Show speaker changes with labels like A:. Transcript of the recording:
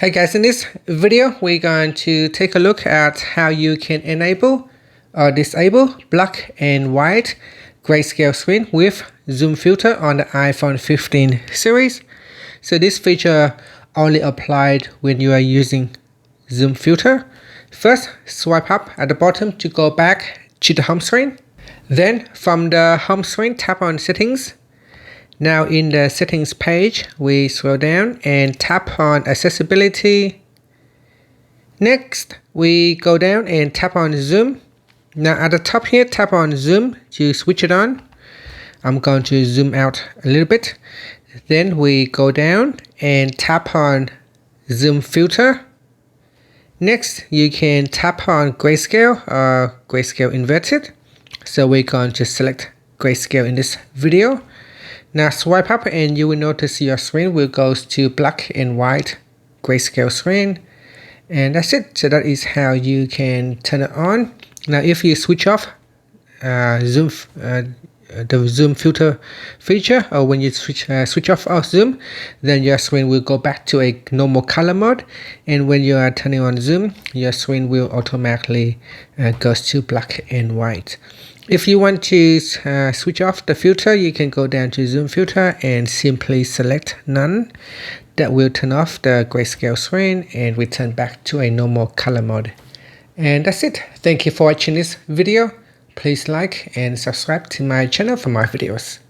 A: Hey guys, in this video we're going to take a look at how you can enable or disable black and white grayscale screen with zoom filter on the iPhone 15 series. So this feature only applied when you are using zoom filter. First, swipe up at the bottom to go back to the home screen. Then from the home screen, tap on settings. Now in the settings page, we scroll down and tap on accessibility. Next, we go down and tap on zoom. Now at the top here, tap on zoom to switch it on. I'm going to zoom out a little bit. Then we go down and tap on zoom filter. Next, you can tap on grayscale or grayscale inverted. So we're going to select grayscale in this video. Now swipe up and you will notice your screen will go to black and white grayscale screen. And that's it. So that is how you can turn it on. Now if you switch off the zoom filter feature, or when you switch off zoom, then your screen will go back to a normal color mode. And when you are turning on zoom, your screen will automatically go to black and white. If you want to switch off the filter, you can go down to zoom filter and simply select none. That will turn off the grayscale screen and return back to a normal color mode. And that's it. Thank you for watching this video. Please like and subscribe to my channel for more videos.